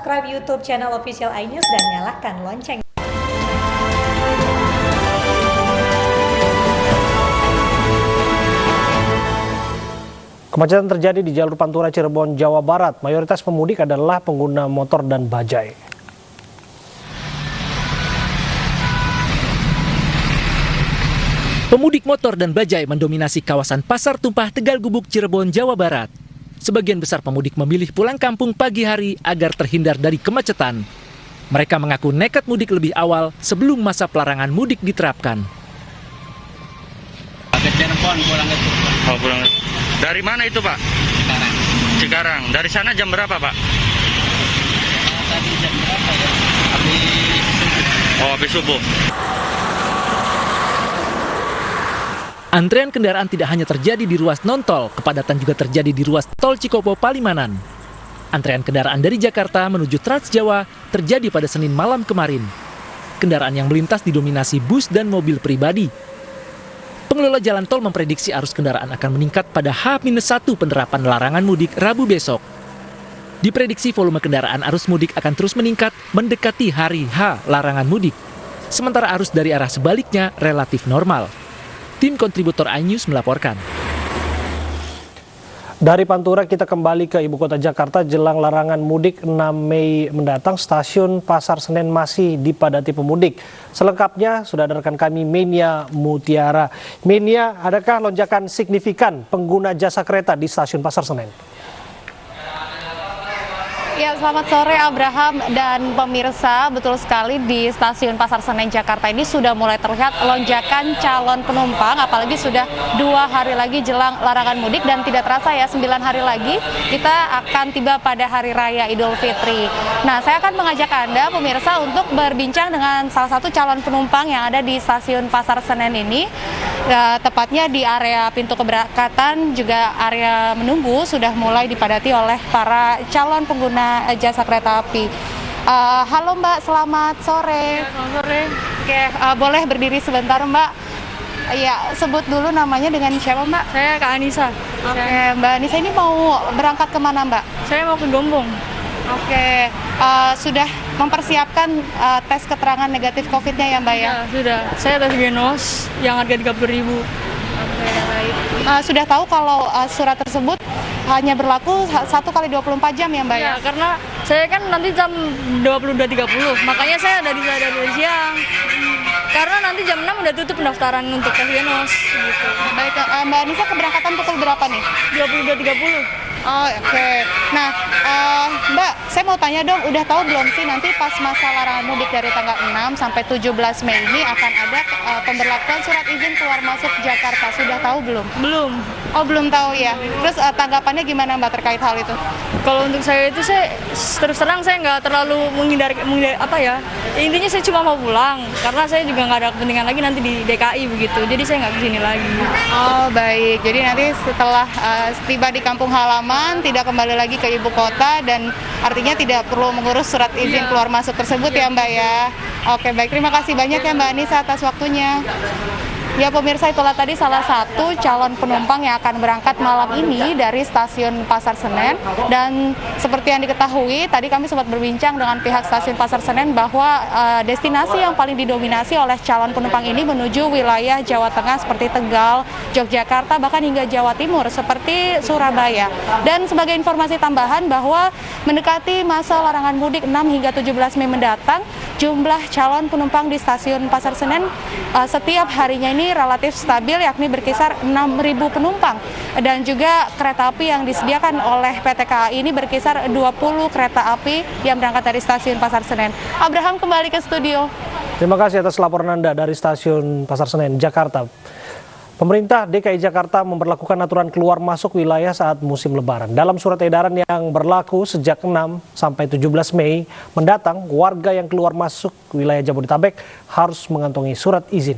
subscribe YouTube channel Official iNews dan nyalakan lonceng. Kemacetan terjadi di jalur Pantura Cirebon, Jawa Barat. Mayoritas pemudik adalah pengguna motor dan bajai. Pemudik motor dan bajai mendominasi kawasan Pasar Tumpah Tegal Gubuk, Cirebon, Jawa Barat. Sebagian besar pemudik memilih pulang kampung pagi hari agar terhindar dari kemacetan. Mereka mengaku nekat mudik lebih awal sebelum masa pelarangan mudik diterapkan. Oh, pulang. Dari mana itu, Pak? Cikarang. Dari sana jam berapa, Pak? Tadi jam berapa ya? Habis subuh. Oh, habis subuh. Antrean kendaraan tidak hanya terjadi di ruas non-tol, kepadatan juga terjadi di ruas tol Cikopo Palimanan. Antrean kendaraan dari Jakarta menuju Trans Jawa terjadi pada Senin malam kemarin. Kendaraan yang melintas didominasi bus dan mobil pribadi. Pengelola jalan tol memprediksi arus kendaraan akan meningkat pada H-1 penerapan larangan mudik Rabu besok. Diprediksi volume kendaraan arus mudik akan terus meningkat mendekati hari H larangan mudik. Sementara arus dari arah sebaliknya relatif normal. Tim kontributor iNews melaporkan. Dari Pantura kita kembali ke ibu kota Jakarta jelang larangan mudik 6 Mei mendatang. Stasiun Pasar Senen masih dipadati pemudik. Selengkapnya sudah ada rekan kami Menia Mutiara. Menia, adakah lonjakan signifikan pengguna jasa kereta di stasiun Pasar Senen? Ya, selamat sore Abraham dan pemirsa. Betul sekali, di stasiun Pasar Senen Jakarta ini sudah mulai terlihat lonjakan calon penumpang, apalagi sudah 2 hari lagi jelang larangan mudik dan tidak terasa ya 9 hari lagi kita akan tiba pada Hari Raya Idul Fitri. Nah, saya akan mengajak Anda pemirsa untuk berbincang dengan salah satu calon penumpang yang ada di stasiun Pasar Senen ini. Tepatnya di area pintu keberangkatan juga area menunggu sudah mulai dipadati oleh para calon pengguna jasa kereta api. Halo Mbak, selamat sore. Selamat sore. Oke, boleh berdiri sebentar Mbak? Ya, sebut dulu namanya dengan siapa Mbak? Saya Kak Anissa. Oke, Mbak Anissa ini mau berangkat kemana Mbak? Saya mau ke Gombong. Oke, sudah mempersiapkan tes keterangan negatif COVID-nya ya Mbak ya? Ya, sudah. Saya tes Genos yang harga 30.000. Oke, baik. Sudah tahu kalau surat tersebut hanya berlaku 1 kali 24 jam ya Mbak ya? Ya, karena saya kan nanti jam 22.30, makanya saya dari siang. Karena nanti jam 6 udah tutup pendaftaran untuk tes Genos. Gitu. Baik, Mbak Anissa keberangkatan pukul berapa nih? 22.30. Oh, oke. Nah, Mbak, saya mau tanya dong, udah tahu belum sih nanti pas masa larangan mudik dari tanggal 6 sampai 17 Mei ini akan ada pemberlakuan surat izin keluar masuk Jakarta. Sudah tahu belum? Belum. Oh, belum tahu ya. Terus tanggapannya gimana Mbak terkait hal itu? Kalau untuk saya itu, saya terus terang saya nggak terlalu menghindari apa ya. Intinya saya cuma mau pulang, karena saya juga nggak ada kepentingan lagi nanti di DKI begitu. Jadi saya nggak kesini lagi. Oh, baik. Jadi nanti setelah tiba di kampung halaman, tidak kembali lagi ke ibu kota dan artinya tidak perlu mengurus surat izin keluar masuk tersebut ya Mbak ya. Oke, baik. Terima kasih banyak ya Mbak Anissa atas waktunya. Ya pemirsa, itulah tadi salah satu calon penumpang yang akan berangkat malam ini dari stasiun Pasar Senen. Dan seperti yang diketahui, tadi kami sempat berbincang dengan pihak stasiun Pasar Senen bahwa destinasi yang paling didominasi oleh calon penumpang ini menuju wilayah Jawa Tengah seperti Tegal, Yogyakarta, bahkan hingga Jawa Timur seperti Surabaya. Dan sebagai informasi tambahan bahwa mendekati masa larangan mudik 6 hingga 17 Mei mendatang, jumlah calon penumpang di stasiun Pasar Senen setiap harinya ini relatif stabil, yakni berkisar 6.000 penumpang. Dan juga kereta api yang disediakan oleh PT KAI ini berkisar 20 kereta api yang berangkat dari stasiun Pasar Senen. Abraham, kembali ke studio. Terima kasih atas laporan Anda dari stasiun Pasar Senen, Jakarta. Pemerintah DKI Jakarta memberlakukan aturan keluar masuk wilayah saat musim Lebaran. Dalam surat edaran yang berlaku sejak 6 sampai 17 Mei mendatang, warga yang keluar masuk wilayah Jabodetabek harus mengantongi surat izin.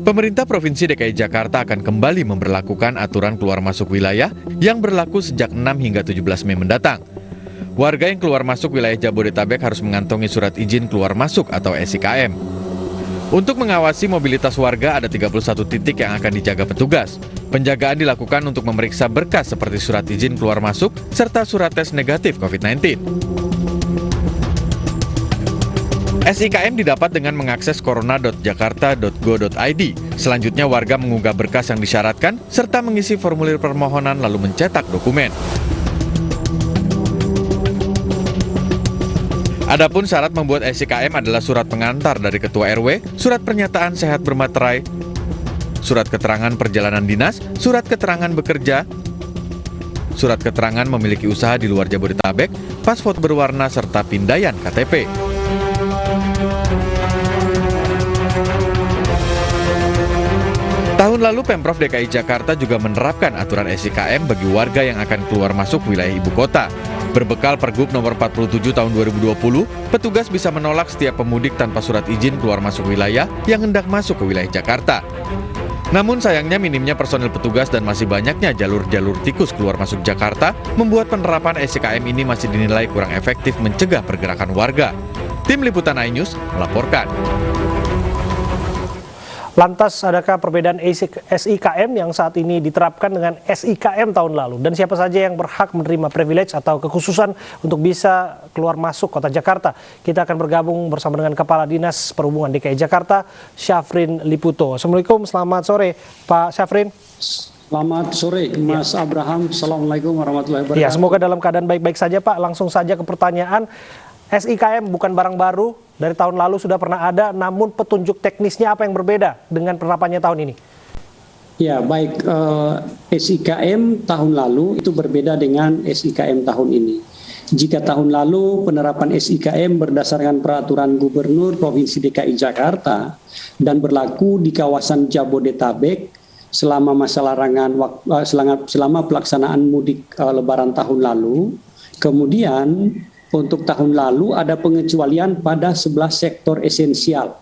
Pemerintah Provinsi DKI Jakarta akan kembali memberlakukan aturan keluar masuk wilayah yang berlaku sejak 6 hingga 17 Mei mendatang. Warga yang keluar masuk wilayah Jabodetabek harus mengantongi surat izin keluar masuk atau SIKM. Untuk mengawasi mobilitas warga ada 31 titik yang akan dijaga petugas. Penjagaan dilakukan untuk memeriksa berkas seperti surat izin keluar masuk serta surat tes negatif COVID-19. SIKM didapat dengan mengakses corona.jakarta.go.id. Selanjutnya warga mengunggah berkas yang disyaratkan serta mengisi formulir permohonan lalu mencetak dokumen. Adapun syarat membuat SIKM adalah surat pengantar dari Ketua RW, surat pernyataan sehat bermaterai, surat keterangan perjalanan dinas, surat keterangan bekerja, surat keterangan memiliki usaha di luar Jabodetabek, paspor berwarna serta pindaian KTP. Tahun lalu Pemprov DKI Jakarta juga menerapkan aturan SIKM bagi warga yang akan keluar masuk wilayah ibu kota. Berbekal Pergub nomor 47 tahun 2020, petugas bisa menolak setiap pemudik tanpa surat izin keluar masuk wilayah yang hendak masuk ke wilayah Jakarta. Namun sayangnya minimnya personil petugas dan masih banyaknya jalur-jalur tikus keluar masuk Jakarta membuat penerapan SIKM ini masih dinilai kurang efektif mencegah pergerakan warga. Tim Liputan iNews melaporkan. Lantas, adakah perbedaan SIKM yang saat ini diterapkan dengan SIKM tahun lalu? Dan siapa saja yang berhak menerima privilege atau kekhususan untuk bisa keluar masuk kota Jakarta? Kita akan bergabung bersama dengan Kepala Dinas Perhubungan DKI Jakarta, Syafrin Liputo. Assalamualaikum, selamat sore Pak Syafrin. Selamat sore Mas Abraham, Assalamualaikum warahmatullahi wabarakatuh. Ya, semoga dalam keadaan baik-baik saja Pak. Langsung saja ke pertanyaan. SIKM bukan barang baru, dari tahun lalu sudah pernah ada, namun petunjuk teknisnya apa yang berbeda dengan penerapannya tahun ini? Ya, baik, SIKM tahun lalu itu berbeda dengan SIKM tahun ini. Jika tahun lalu penerapan SIKM berdasarkan peraturan Gubernur Provinsi DKI Jakarta dan berlaku di kawasan Jabodetabek selama masa larangan selama pelaksanaan mudik Lebaran tahun lalu, kemudian untuk tahun lalu ada pengecualian pada 11 sektor esensial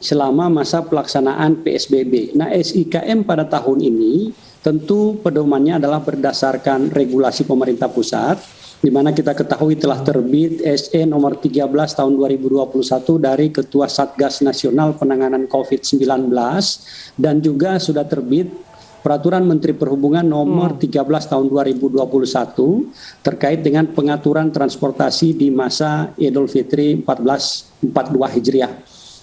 selama masa pelaksanaan PSBB. Nah, SIKM pada tahun ini tentu pedomannya adalah berdasarkan regulasi pemerintah pusat, di mana kita ketahui telah terbit SE nomor 13 tahun 2021 dari Ketua Satgas Nasional Penanganan COVID-19 dan juga sudah terbit Peraturan Menteri Perhubungan nomor 13 tahun 2021 terkait dengan pengaturan transportasi di masa Idul Fitri 1442 Hijriah.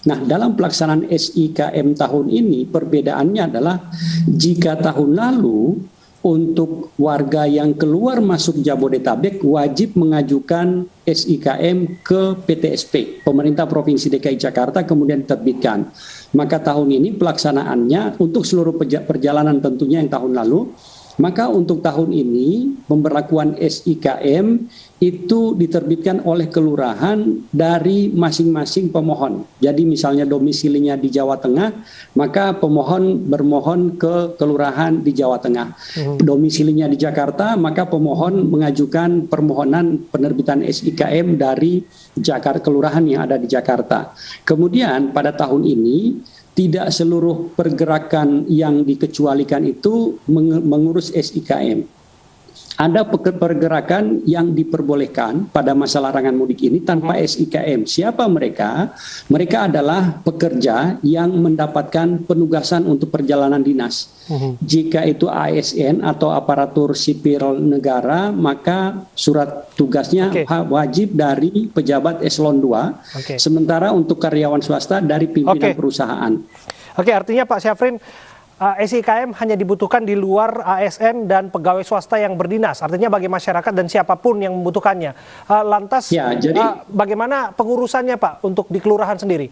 Nah, dalam pelaksanaan SIKM tahun ini perbedaannya adalah jika tahun lalu untuk warga yang keluar masuk Jabodetabek wajib mengajukan SIKM ke PTSP, Pemerintah Provinsi DKI Jakarta, kemudian diterbitkan. Maka tahun ini pelaksanaannya untuk seluruh perjalanan tentunya yang tahun lalu, maka untuk tahun ini pemberlakuan SIKM itu diterbitkan oleh kelurahan dari masing-masing pemohon. Jadi misalnya domisilinya di Jawa Tengah, maka pemohon bermohon ke kelurahan di Jawa Tengah. Domisilinya di Jakarta, maka pemohon mengajukan permohonan penerbitan SIKM dari Jakarta, kelurahan yang ada di Jakarta. Kemudian pada tahun ini tidak seluruh pergerakan yang dikecualikan itu mengurus SIKM. Ada pergerakan yang diperbolehkan pada masa larangan mudik ini tanpa SIKM. Siapa mereka? Mereka adalah pekerja yang mendapatkan penugasan untuk perjalanan dinas. Jika itu ASN atau aparatur sipil negara, maka surat tugasnya wajib dari pejabat eselon 2. Sementara untuk karyawan swasta dari pimpinan perusahaan. Oke, artinya Pak Syafrin, SIKM hanya dibutuhkan di luar ASN dan pegawai swasta yang berdinas. Artinya bagi masyarakat dan siapapun yang membutuhkannya. Lantas bagaimana pengurusannya Pak untuk di kelurahan sendiri?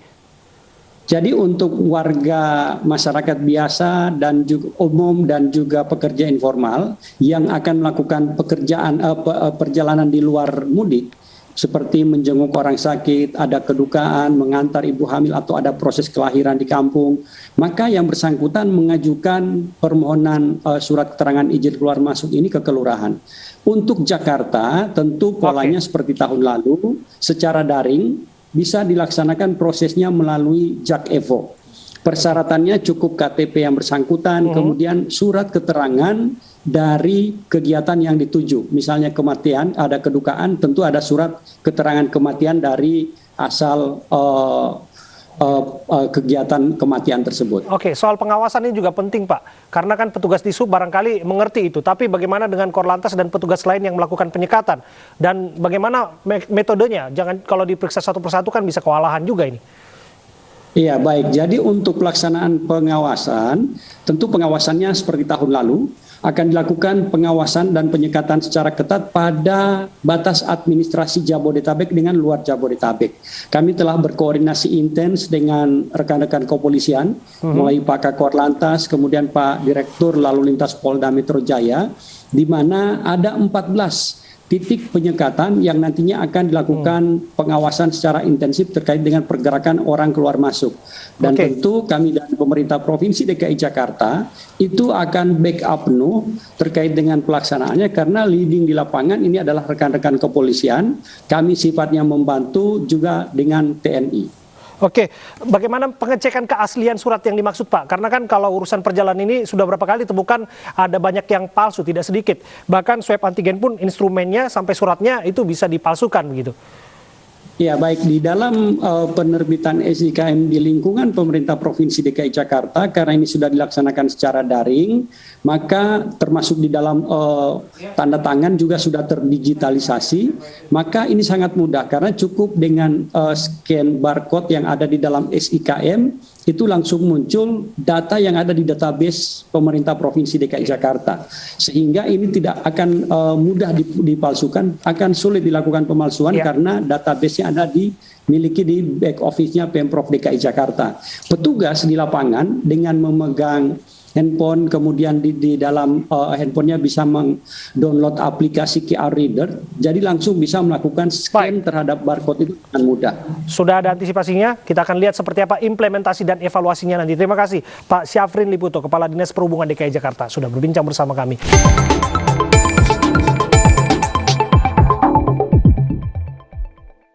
Jadi untuk warga masyarakat biasa dan juga umum dan juga pekerja informal yang akan melakukan perjalanan di luar mudik, seperti menjenguk orang sakit, ada kedukaan, mengantar ibu hamil, atau ada proses kelahiran di kampung, maka yang bersangkutan mengajukan permohonan surat keterangan izin keluar masuk ini ke kelurahan. Untuk Jakarta, tentu polanya seperti tahun lalu, secara daring, bisa dilaksanakan prosesnya melalui Jak Evo. Persyaratannya cukup KTP yang bersangkutan, kemudian surat keterangan dari kegiatan yang dituju. Misalnya kematian, ada kedukaan, tentu ada surat keterangan kematian dari asal kegiatan kematian tersebut. Oke, soal pengawasan ini juga penting, Pak. Karena kan petugas di SUB barangkali mengerti itu. Tapi bagaimana dengan Korlantas dan petugas lain yang melakukan penyekatan? Dan bagaimana metodenya? Jangan kalau diperiksa satu persatu kan bisa kewalahan juga ini. Iya, baik. Jadi untuk pelaksanaan pengawasan, tentu pengawasannya seperti tahun lalu, akan dilakukan pengawasan dan penyekatan secara ketat pada batas administrasi Jabodetabek dengan luar Jabodetabek. Kami telah berkoordinasi intens dengan rekan-rekan kepolisian, mulai Pak Kakor Lantas, kemudian Pak Direktur Lalu Lintas Polda Metro Jaya, di mana ada 14 titik penyekatan yang nantinya akan dilakukan pengawasan secara intensif terkait dengan pergerakan orang keluar masuk. Dan tentu kami dan pemerintah Provinsi DKI Jakarta itu akan backup penuh terkait dengan pelaksanaannya, karena leading di lapangan ini adalah rekan-rekan kepolisian. Kami sifatnya membantu juga dengan TNI. Oke, bagaimana pengecekan keaslian surat yang dimaksud, Pak? Karena kan kalau urusan perjalanan ini sudah berapa kali temukan ada banyak yang palsu, tidak sedikit. Bahkan swab antigen pun instrumennya sampai suratnya itu bisa dipalsukan begitu. Ya, baik. Di dalam penerbitan SIKM di lingkungan pemerintah Provinsi DKI Jakarta, karena ini sudah dilaksanakan secara daring, maka termasuk di dalam tanda tangan juga sudah terdigitalisasi, maka ini sangat mudah karena cukup dengan scan barcode yang ada di dalam SIKM, itu langsung muncul data yang ada di database pemerintah Provinsi DKI Jakarta. Sehingga ini tidak akan mudah dipalsukan, akan sulit dilakukan pemalsuan karena database-nya ada dimiliki di back office-nya Pemprov DKI Jakarta. Petugas di lapangan dengan memegang handphone, kemudian di dalam handphonenya bisa mendownload aplikasi QR Reader, jadi langsung bisa melakukan scan terhadap barcode itu dengan mudah. Sudah ada antisipasinya, kita akan lihat seperti apa implementasi dan evaluasinya nanti. Terima kasih Pak Syafrin Liputo, Kepala Dinas Perhubungan DKI Jakarta, sudah berbincang bersama kami.